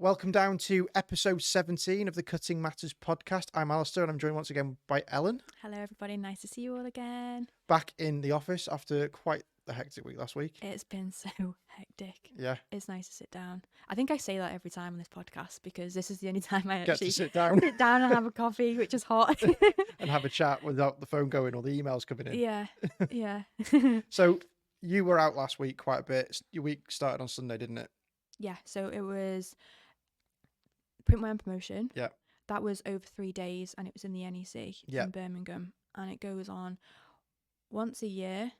welcome down to episode 17 of the Cutting Matters podcast. I'm Alistair and I'm joined once again by Ellen. Hello everybody, nice to see you all again. Back in the office after quite the hectic week last week. It's been so hectic. Yeah. It's nice to sit down. I think I say that every time on this podcast because this is the only time I Get actually to sit down and have a coffee, which is hot. and have a chat without the phone going or the emails coming in. Yeah. So you were out last week quite a bit. Your week started on Sunday, didn't it? Yeah, so it was Prontwear Promotion. Yeah. That was over 3 days and it was in the NEC in Birmingham, and it goes on once a year.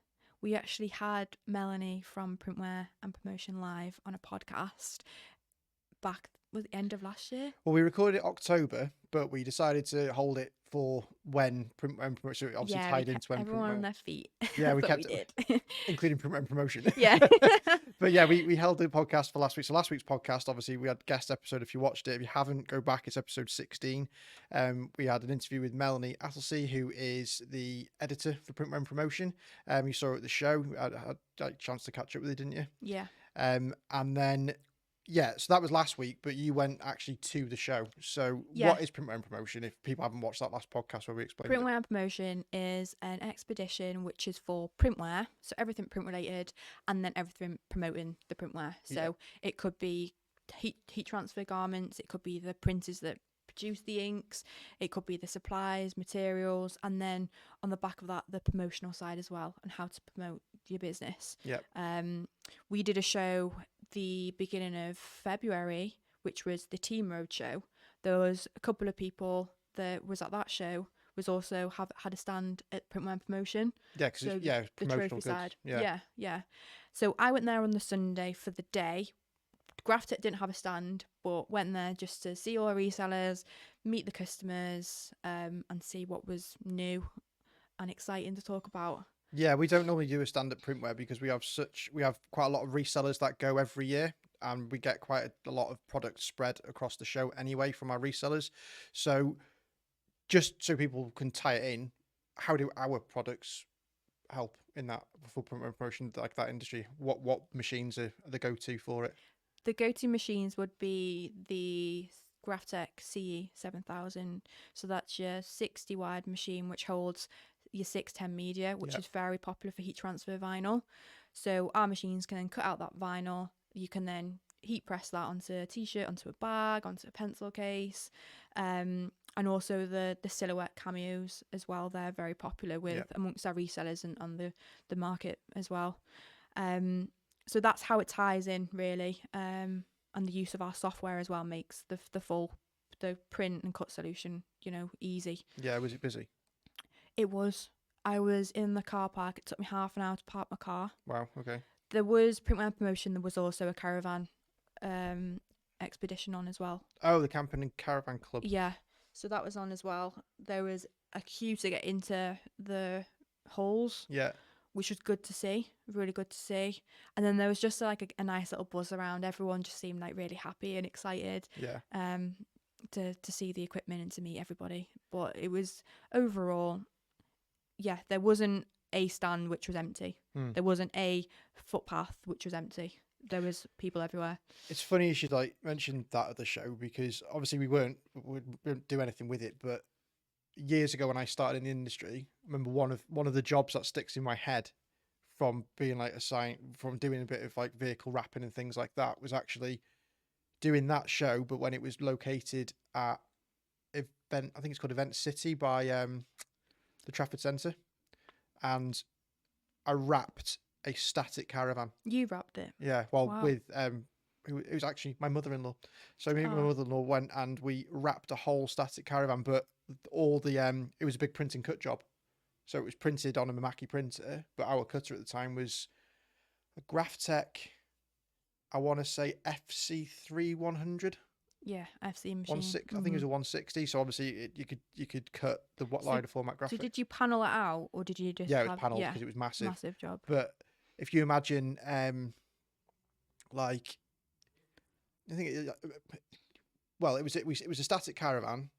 We actually had Melanie from Prontwear and Promotion live on a podcast back was the end of last year. Well, we recorded it October, but we decided to hold it for when Prontwear and Promotion obviously tied into when everyone on their feet. Yeah, we kept kept it, including Prontwear and Promotion. Yeah. But yeah, we held the podcast for last week. So last week's podcast, obviously, we had guest episode. If you watched it, if you haven't, go back. It's episode 16. We had an interview with Melanie Attlesey, who is the editor for Prontwear and Promotion. You saw her at the show. I had a chance to catch up with her, didn't you? Yeah. And then, yeah, so that was last week, but you went actually to the show. So Yeah. What is Prontwear and Promotion, if people haven't watched that last podcast where we explained it? Prontwear and Promotion is an expedition which is for printwear, so everything print related, and then everything promoting the printwear. So it could be heat transfer garments, it could be the printers that produce the inks, it could be the supplies, materials, and then on the back of that, the promotional side as well, and how to promote your business. Yeah. We did a show the beginning of February, which was the Team Road show. There was a couple of people that was at that show was also had a stand at Prontwear and Promotion. Yeah, because so the trophy goods. side. Yeah. Yeah. So I went there on the Sunday for the day. Graphtec didn't have a stand, but went there just to see all our resellers, meet the customers, and see what was new and exciting to talk about. Yeah, we don't normally do a stand at Printwear because we have quite a lot of resellers that go every year, and we get quite a lot of product spread across the show anyway from our resellers. So just so people can tie it in, how do our products help in that for Printwear promotion, like that industry? What machines are the go-to for it? The go-to machines would be the Graphtec CE 7000. So that's your 60 wide machine, which holds your 610 media, which is very popular for heat transfer vinyl. So our machines can then cut out that vinyl. You can then heat press that onto a t-shirt, onto a bag, onto a pencil case, and also the silhouette cameos as well. They're very popular with amongst our resellers and on the market as well. So that's how it ties in really, and the use of our software as well makes the print and cut solution easy. Yeah, was it busy? It was. I was in the car park. It took me half an hour to park my car. Wow, okay. There was Prontwear Promotion. There was also a caravan expedition on as well. Oh, the Camping and Caravan Club. Yeah, so that was on as well. There was a queue to get into the halls. Yeah. Which was good to see, really good to see. And then there was just like a nice little buzz around. Everyone just seemed like really happy and excited. Yeah. To see the equipment and to meet everybody. But it was overall, there wasn't a stand which was empty. There wasn't a footpath which was empty. There was people everywhere. It's funny you should mention that at the show, because obviously we wouldn't do anything with it, but years ago when I started in the industry, I remember one of the jobs that sticks in my head from being from doing a bit of vehicle wrapping and things like that was actually doing that show, but when it was located at I think it's called Event City by the Trafford Centre, and I wrapped a static caravan. You wrapped it? Yeah, with it was actually my mother-in-law. So me and my mother-in-law went and we wrapped a whole static caravan, but all the it was a big print and cut job. So it was printed on a Mamaki printer, but our cutter at the time was a Graphtec, I want to say FC3100. Yeah, FC machine. I think it was a 160. So obviously you could cut the liner format graphic. So did you panel it out, or did you just? Yeah, it was panelled because it was massive. Massive job. But if you imagine, I think it was a static caravan,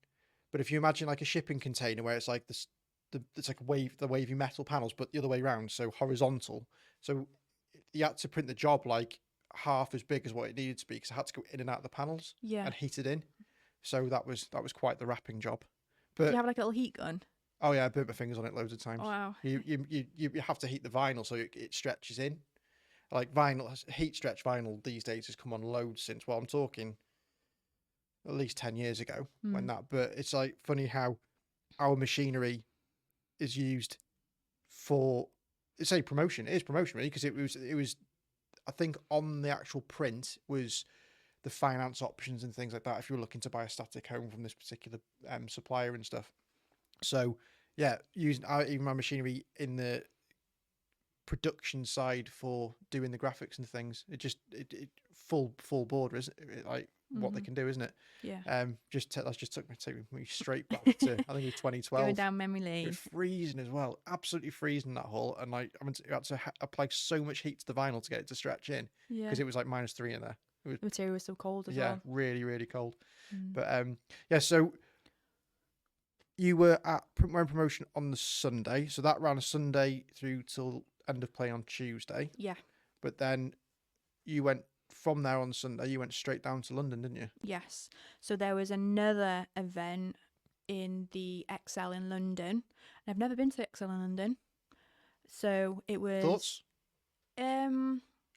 but if you imagine like a shipping container where it's like it's like the wavy metal panels, but the other way around, so horizontal. So you had to print the job like half as big as what it needed to be because I had to go in and out of the panels Yeah. and heat it in. So that was quite the wrapping job. Do But you have like a little heat gun? oh yeah, I burnt my fingers on it loads of times. Wow. You have to heat the vinyl so it stretches in. Like vinyl, heat stretch vinyl these days has come on loads since. Well, I'm talking at least 10 years ago when that. But it's like funny how our machinery is used for, say, promotion. It is promotion really because it was I think on the actual print was the finance options and things like that if you were looking to buy a static home from this particular supplier and stuff. So yeah, using even my machinery in the production side for doing the graphics and things, it full border, isn't it? Like what they can do, isn't it? Yeah. That's just took me straight back to I think it was 2012. Going down memory lane. It was freezing as well, absolutely freezing that hole, and like I had to apply so much heat to the vinyl to get it to stretch in because it was like -3 in there. The material was so cold as yeah, well. really, really cold. But yeah, so you were at Prontwear Promotion on the Sunday, so that ran a Sunday through till end of play on Tuesday. Yeah. But then you went from there on Sunday. You went straight down to London, didn't you? Yes. So there was another event in the XL in London. I've never been to the XL in London, so it was. Thoughts?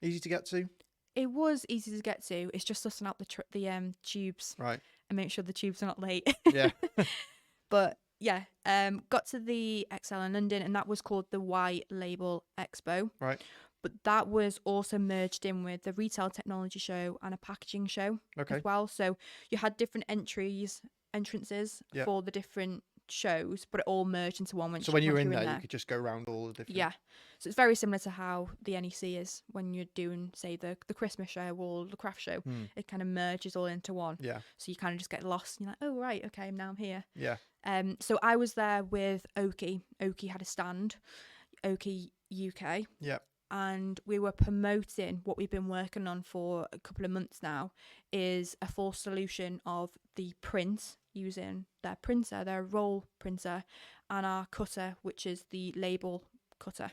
Easy to get to. It was easy to get to. It's just sussing out the tubes, right, and make sure the tubes are not late. Yeah. But yeah, got to the XL in London, and that was called the White Label Expo. Right. But that was also merged in with the retail technology show and a packaging show as well. So you had different entrances for the different shows, but it all merged into one. So when you were in there, you could just go around all the different. Yeah. So it's very similar to how the NEC is when you're doing, say, the Christmas show or the craft show. It kind of merges all into one. Yeah. So you kind of just get lost. And you're like, oh, right, okay, now I'm here. Yeah. So I was there with Oki. Oki had a stand, Oki UK. Yeah. And we were promoting what we've been working on for a couple of months now, is a full solution of the print using their printer, their roll printer, and our cutter, which is the label cutter,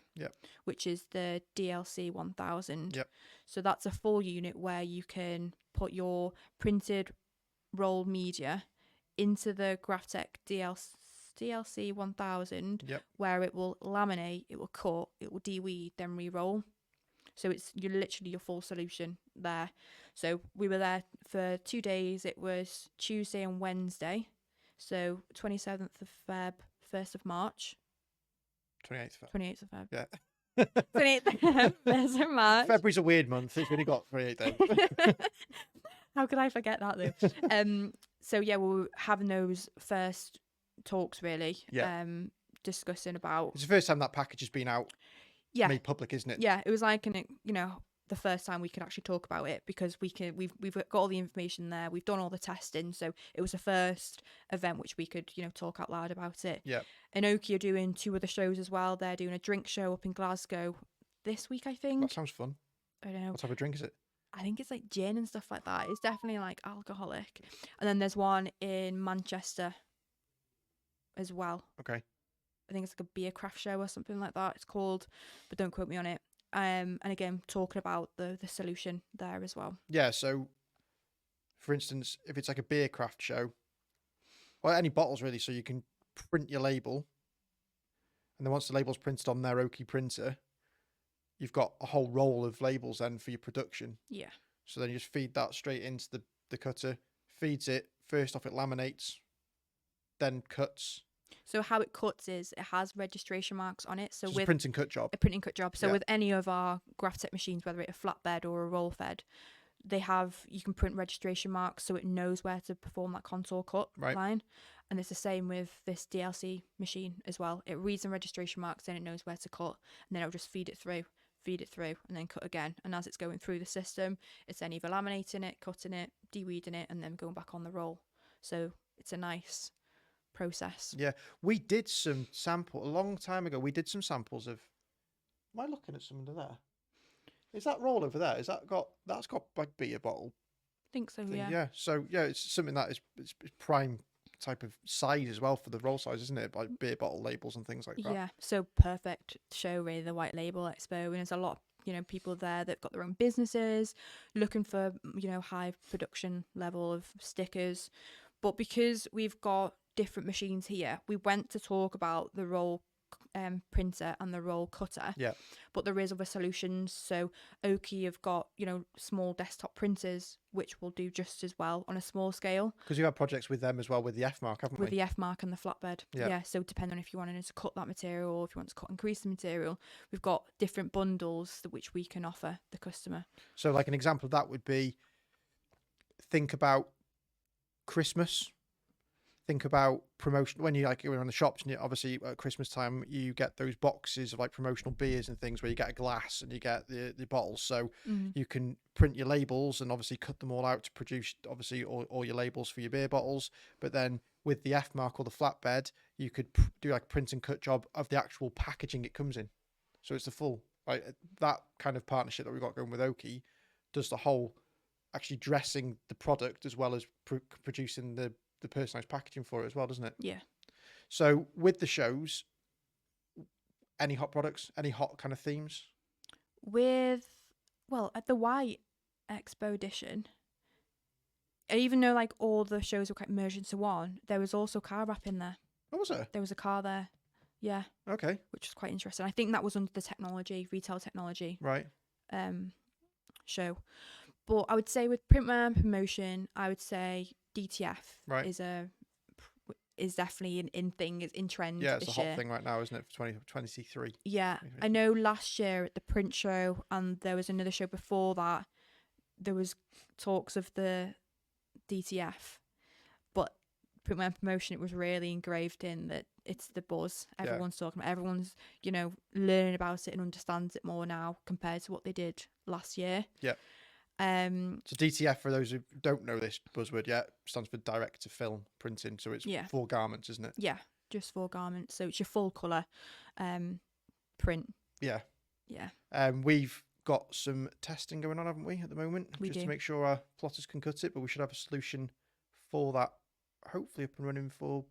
which is the DLC 1000. Yep. So that's a full unit where you can put your printed roll media into the Graphtec DLC 1000, where it will laminate, it will cut, it will deweed, then re-roll. So you're literally your full solution there. So we were there for 2 days. It was Tuesday and Wednesday. So 27th of Feb, 1st of March. 28th of Feb. Yeah. 28th of March. February's a weird month. It's only got 28 days. How could I forget that though? So yeah, we were having those first talks really. Yeah. Discussing about. It's the first time that package has been out. Yeah. Made public, isn't it? Yeah, it was like the first time we could actually talk about it because we've got all the information there. We've done all the testing, so it was the first event which we could talk out loud about it. Yeah. And Oki are doing 2 other shows as well. They're doing a drink show up in Glasgow this week, I think. That sounds fun. I don't know. What type of drink is it? I think it's like gin and stuff like that. It's definitely like alcoholic. And then there's one in Manchester as well. Okay. I think it's like a beer craft show or something like that. It's called, but don't quote me on it. And again, talking about the solution there as well. Yeah. So, for instance, if it's like a beer craft show, or any bottles really, so you can print your label, and then once the label's printed on their Oki printer, you've got a whole roll of labels then for your production. Yeah. So then you just feed that straight into the cutter, feeds it. First off, it laminates, then cuts. So how it cuts is it has registration marks on it. So It's with a print and cut job. A print and cut job. So with any of our Graphtec machines, whether it's a flatbed or a roll fed, you can print registration marks so it knows where to perform that contour cut line. And it's the same with this DLC machine as well. It reads the registration marks, then it knows where to cut, and then it'll just feed it through, and then cut again. And as it's going through the system, it's then either laminating it, cutting it, deweeding it, and then going back on the roll. So it's a nice process. Yeah, we did some sample a long time ago. We did some samples of. Am I looking at some under there? Is that roll over there? That's got like beer bottle? I think so. Thing. Yeah. Yeah. So yeah, it's something that is it's prime type of size as well for the roll size, isn't it? Like beer bottle labels and things like that. Yeah. So perfect show really, the White Label Expo, and there's a lot people there that got their own businesses, looking for, high production level of stickers. But because we've got different machines here, we went to talk about the roll printer and the roll cutter. Yeah. But there is other solutions. So Oki have got, small desktop printers, which will do just as well on a small scale. Because you have projects with them as well with the F mark, haven't we? With the F mark and the flatbed. Yeah. So depending on if you wanted to cut that material or if you want to cut and crease the material, we've got different bundles which we can offer the customer. So like an example of that would be, think about Christmas. Think about promotion when you go around the shops, and obviously at Christmas time you get those boxes of like promotional beers and things where you get a glass and you get the bottles, so you can print your labels and obviously cut them all out to produce obviously all your labels for your beer bottles. But then with the F mark or the flatbed, you could do like a print and cut job of the actual packaging it comes in. So it's the full, like that kind of partnership that we've got going with Oki does the whole actually dressing the product as well as producing the personalized packaging for it as well, doesn't it? Yeah. So with the shows, any hot products, any hot kind of themes? At the White Expo edition, even though like all the shows were quite merged into one, there was also car wrap in there. What was it? There was a car there. Yeah. Okay. Which was quite interesting. I think that was under the retail technology. Right. Show. But I would say with Prontwear Promotion, I would say DTF is definitely in thing, is in trend. Yeah, it's a this hot year. thing right now, isn't it? For 2023. Yeah, I know last year at the print show, and there was another show before that, there was talks of the DTF, but Prontwear Promotion, it was really engraved in that it's the buzz. Everyone's talking about, everyone's learning about it and understands it more now compared to what they did last year. Yeah. So DTF, for those who don't know this buzzword yet, stands for direct to film printing. So it's for garments, isn't it? Yeah, just for garments. So it's your full colour print. Yeah. Yeah. We've got some testing going on, haven't we, at the moment? We just do. to make sure our plotters can cut it, but we should have a solution for that, hopefully up and running for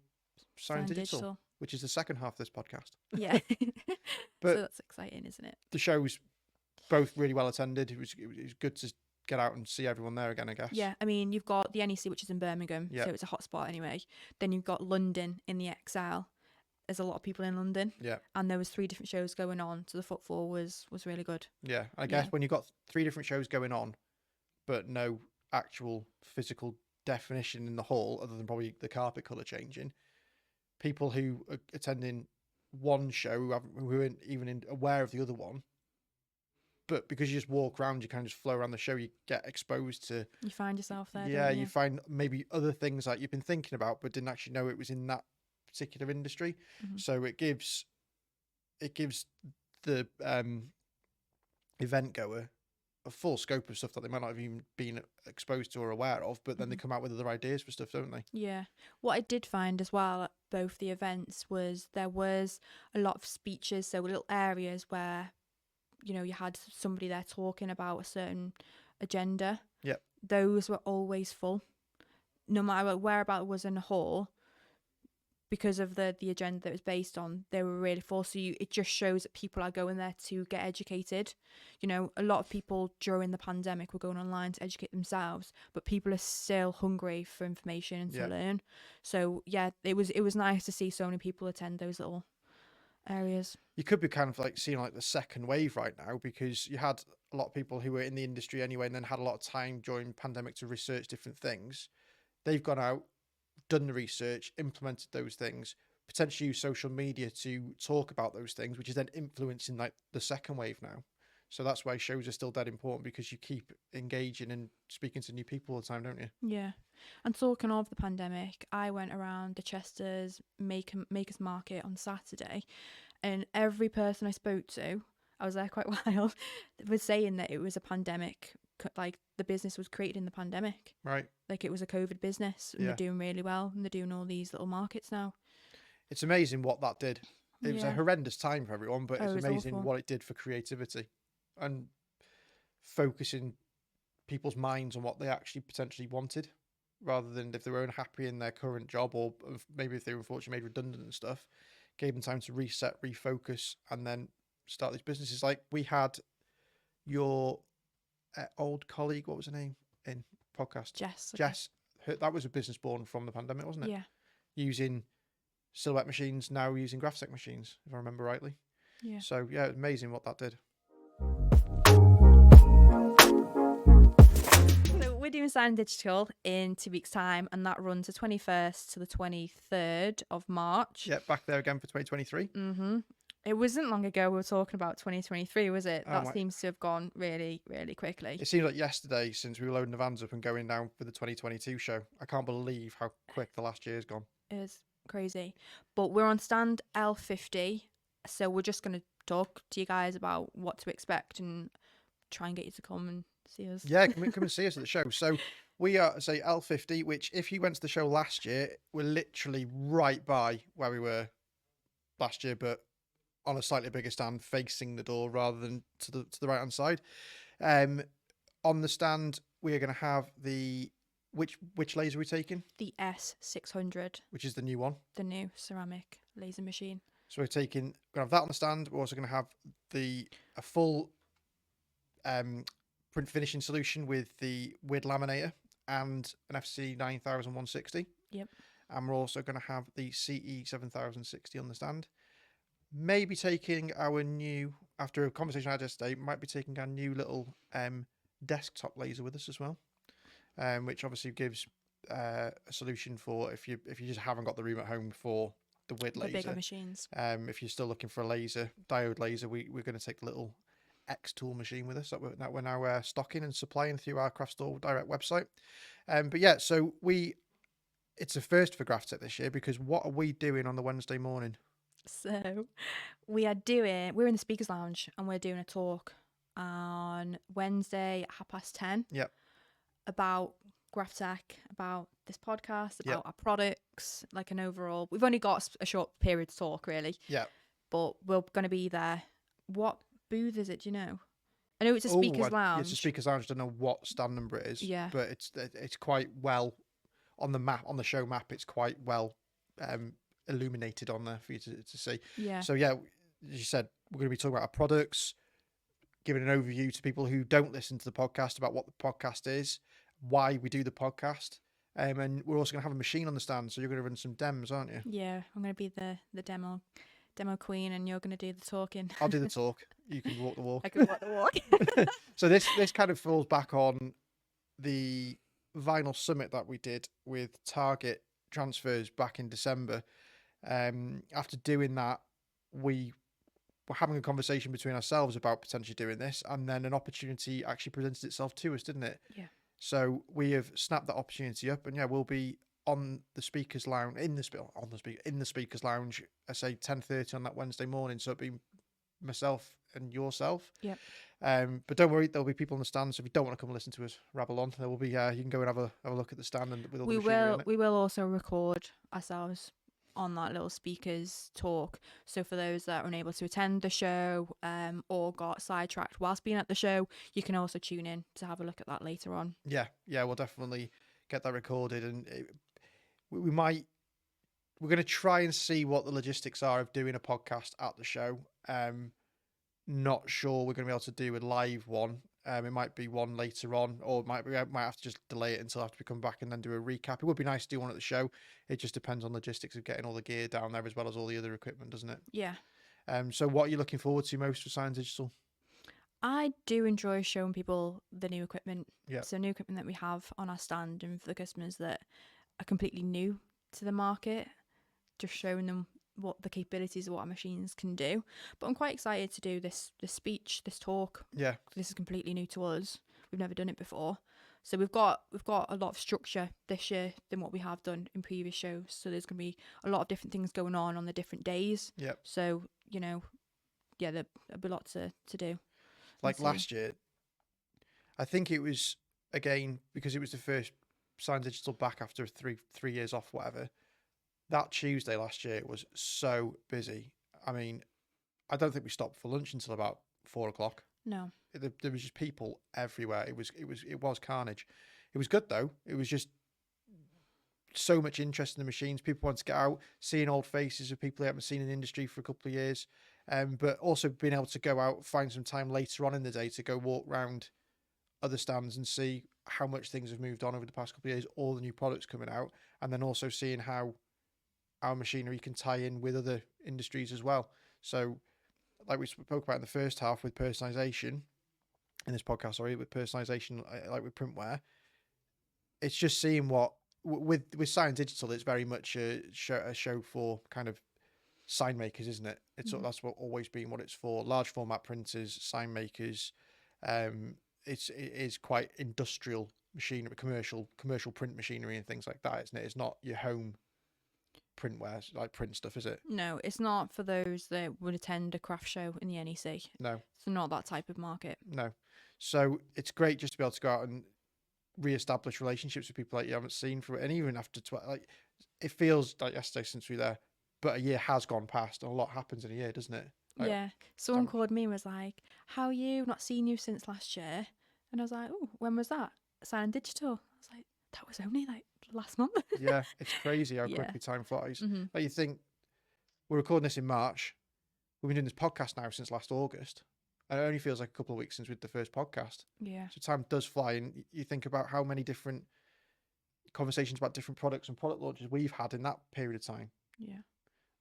Sign Digital, which is the second half of this podcast. Yeah. But so that's exciting, isn't it? The show's both really well attended. It was good to get out and see everyone there again, I guess. Yeah, I mean, you've got the NEC, which is in Birmingham, so it's a hot spot anyway. Then you've got London in the XL. There's a lot of people in London. Yeah. And there was 3 different shows going on, so the footfall was really good. Yeah, I guess when you've got 3 different shows going on, but no actual physical definition in the hall, other than probably the carpet colour changing, people who are attending one show who aren't even aware of the other one, but because you just walk around, you kind of just flow around the show, you get exposed to... You find yourself there, Yeah, don't you? you find maybe other things that you've been thinking about, but didn't actually know it was in that particular industry. Mm-hmm. So it gives the event goer a full scope of stuff that they might not have even been exposed to or aware of, but then they come out with other ideas for stuff, don't they? Yeah. What I did find as well at both the events was there was a lot of speeches, so little areas where you had somebody there talking about a certain agenda. Yep. Those were always full, no matter whereabout it was in the hall, because of the agenda that it was based on. They were really full. So it just shows that people are going there to get educated. A lot of people during the pandemic were going online to educate themselves, but people are still hungry for information and to learn. So yeah, it was nice to see so many people attend those little areas. You could be kind of like seeing like the second wave right now, because you had a lot of people who were in the industry anyway and then had a lot of time during pandemic to research different things. They've gone out, done the research, implemented those things, potentially use social media to talk about those things, which is then influencing like the second wave now. So that's why shows are still dead important, because you keep engaging and speaking to new people all the time, don't you? Yeah. And talking of the pandemic, I went around the Chester's Makers Market on Saturday, and every person I spoke to, I was there quite a while, was saying that it was a pandemic, like the business was created in the pandemic. Right. Like it was a COVID business, and they're doing really well, and they're doing all these little markets now. It's amazing what that did. It was a horrendous time for everyone, but it's amazing awful. what it did for creativity and focusing people's minds on what they actually potentially wanted, rather than if they were unhappy in their current job, or maybe if they were unfortunately made redundant and stuff, gave them time to reset, refocus, and then start these businesses. Like we had your old colleague, what was her name in podcast? Jess. Okay. Jess. That was a business born from the pandemic, wasn't it? Yeah. Using silhouette machines, now using Graphtec machines, if I remember rightly. Yeah. So yeah, it's amazing what that did. So we're doing Sign Digital in 2 weeks' time, and that runs the 21st to the 23rd of March. Yeah, back there again for 2023. It wasn't long ago we were talking about 2023, was it? Oh That my- seems to have gone really, really quickly. It seems like yesterday since we were loading the vans up and going down for the 2022 show. I can't believe how quick the last year's gone. It is crazy. But we're on stand L50, so we're just going to talk to you guys about what to expect and try and get you to come and see us. Yeah, come and see us at the show. So we are, say, L50, which if you went to the show last year, we're literally right by where we were last year, but on a slightly bigger stand facing the door rather than to the right hand side. On the stand, we are going to have the which laser are we taking? The S600, Which is the new one. the new ceramic laser machine. So we're going to have that on the stand. We're also going to have a full print finishing solution with the WID laminator and an FC 9160. Yep. And we're also going to have the CE 7060 on the stand. Maybe taking our new, after a conversation I had yesterday, might be taking our new little desktop laser with us as well, which obviously gives a solution for if you just haven't got the room at home for the WID The laser. bigger machines. If you're still looking for a diode laser, we're going to take the little X tool machine with us that we're now stocking and supplying through our Craft Store direct website. But yeah, so it's a first for Graphtec this year, because what are we doing on the Wednesday morning? So we're in the speakers lounge and we're doing a talk on Wednesday at 10:30. Yep. About Graphtec, about this podcast, about Yep. our products, like an overall. We've only got a short period to talk, really. Yeah. But we're going to be there. What booth is it? Do you know? I know it's a speakers lounge. It's a speakers lounge. I don't know what stand number it is. Yeah. But it's quite well on the map, on the show map. It's quite well illuminated on there for you to see. Yeah. So yeah, as you said, we're going to be talking about our products, giving an overview to people who don't listen to the podcast about what the podcast is, why we do the podcast, and we're also going to have a machine on the stand. So you're going to run some demos, aren't you? Yeah, I'm going to be the demo queen, and you're going to do the talking. I'll do the talk. You can walk the walk. I can walk the walk. So this kind of falls back on the vinyl summit that we did with Target transfers back in December. After doing that, we were having a conversation between ourselves about potentially doing this, and then an opportunity actually presented itself to us, didn't it? Yeah. So we have snapped that opportunity up, and yeah, we'll be on the speakers lounge in the speakers lounge. I say 10:30 on that Wednesday morning. So it'll be myself and yourself. Yep. But don't worry, there'll be people on the stand. So if you don't want to come and listen to us rabble on, there will be. You can go and have a look at the stand and with all the machinery in it. We will also record ourselves on that little speakers talk. So for those that are unable to attend the show or got sidetracked whilst being at the show, you can also tune in to have a look at that later on. Yeah, we'll definitely get that recorded, and we're going to try and see what the logistics are of doing a podcast at the show. Not sure we're going to be able to do a live one. It might be one later on, or we might have to just delay it until after we come back and then do a recap. It would be nice to do one at the show. It just depends on logistics of getting all the gear down there as well as all the other equipment, doesn't it? Yeah. So what are you looking forward to most for Science Digital? I do enjoy showing people the new equipment. Yeah. So new equipment that we have on our stand, and for the customers that are completely new to the market, just showing them what the capabilities of what our machines can do. But I'm quite excited to do this speech, this talk. Yeah. This is completely new to us. We've never done it before. So we've got a lot of structure this year than what we have done in previous shows. So there's going to be a lot of different things going on the different days. Yeah. So, there'll be a lot to do. Like last year, I think it was, again, because it was the first Science Digital back after three years off, whatever. That Tuesday last year was so busy. I mean, I don't think we stopped for lunch until about 4:00. No. There was just people everywhere. It was carnage. It was good though. It was just so much interest in the machines. People wanted to get out, seeing old faces of people they haven't seen in the industry for a couple of years. But also being able to go out, find some time later on in the day to go walk around other stands and see how much things have moved on over the past couple of years, all the new products coming out, and then also seeing how our machinery can tie in with other industries as well. So, like we spoke about in the first half with personalization, in this podcast, sorry, with personalization, like with printwear, it's just seeing what with Sign Digital, it's very much a show for kind of sign makers, isn't it? It's that's what always been what it's for. Large format printers, sign makers. It is quite industrial machinery, commercial print machinery and things like that, isn't it? It's not your home printwear, like print stuff, is it? No, it's not for those that would attend a craft show in the NEC. No. It's not that type of market. No. So it's great just to be able to go out and re-establish relationships with people that you haven't seen for it. And even after, like, it feels like yesterday since we were there, but a year has gone past and a lot happens in a year, doesn't it? Like, yeah. Someone called me and was like, how are you? Not seen you since last year. And I was like, oh, when was that? Sign Digital. I was like, that was only like last month. Yeah, it's crazy how quickly time flies. Like, you think, we're recording this in March. We've been doing this podcast now since last August. And it only feels like a couple of weeks since we did the first podcast. Yeah. So time does fly. And you think about how many different conversations about different products and product launches we've had in that period of time. Yeah.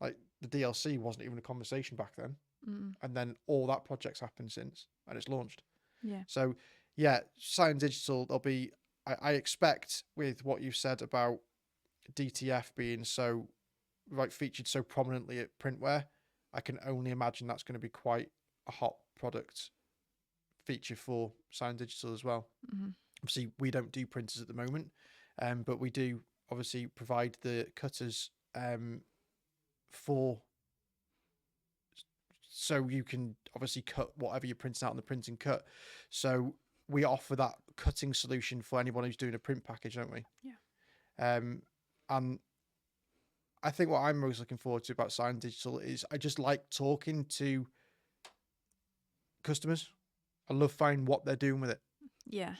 Like, the DLC wasn't even a conversation back then. And then all that project's happened since, and it's launched. Yeah. So, yeah, Sign Digital, there'll be, I expect with what you've said about DTF being so, like, featured so prominently at printwear, I can only imagine that's going to be quite a hot product feature for Sign Digital as well. Obviously, we don't do printers at the moment, but we do obviously provide the cutters for, so you can obviously cut whatever you're printing out in the printing cut. So we offer that cutting solution for anyone who's doing a print package, don't we? Yeah. And I think what I'm most looking forward to about Sign Digital is I just like talking to customers. I love finding what they're doing with it. Yeah.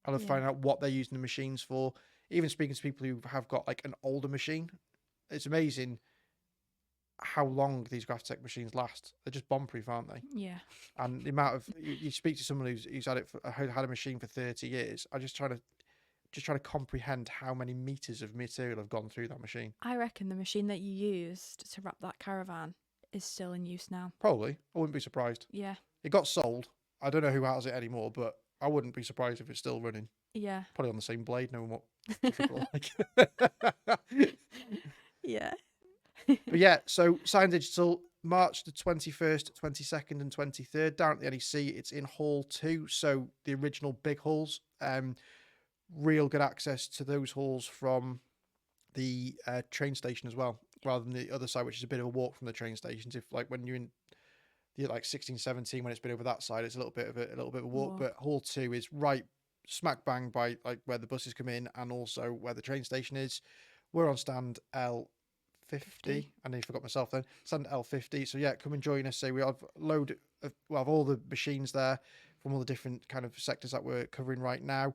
I love finding out what they're using the machines for. Even speaking to people who have got like an older machine, it's amazing how long these Graphtec machines last. They're just bomb-proof, aren't they? Yeah. And the amount of, you speak to someone who's had a machine for 30 years. I just trying to comprehend how many meters of material have gone through that machine. I reckon the machine that you used to wrap that caravan is still in use now. Probably. I wouldn't be surprised. Yeah. It got sold. I don't know who has it anymore, but I wouldn't be surprised if it's still running. Yeah. Probably on the same blade, knowing what people like. Yeah. But yeah, so Sign Digital, March the 21st, 22nd and 23rd, down at the NEC. It's in Hall 2, so the original big halls. Real good access to those halls from the train station as well, rather than the other side, which is a bit of a walk from the train stations. If, like, when you're in the, like, 16, 17, when it's been over that side, it's a little bit of a walk. But Hall 2 is right smack bang by, like, where the buses come in and also where the train station is. We're on stand L50. I nearly forgot myself then. Stand L50. So yeah, come and join us. So we have all the machines there from all the different kind of sectors that we're covering right now.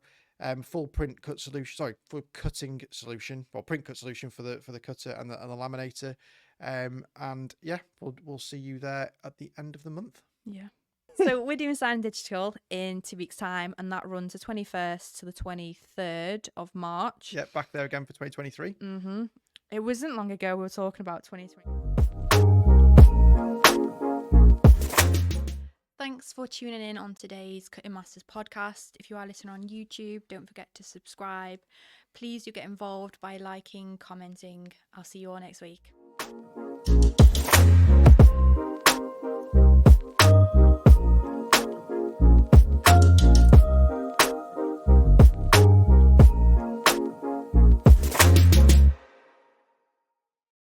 Full print cut solution. Sorry, full cutting solution. Well, print cut solution for the cutter and the laminator. And yeah, we'll see you there at the end of the month. Yeah. So we're doing Sign Digital in 2 weeks' time, and that runs the 21st to the 23rd of March. Yeah, back there again for 2023. It wasn't long ago we were talking about 2020. Thanks for tuning in on today's Cutting Masters podcast. If you are listening on YouTube, don't forget to subscribe. Please do get involved by liking, commenting. I'll see you all next week.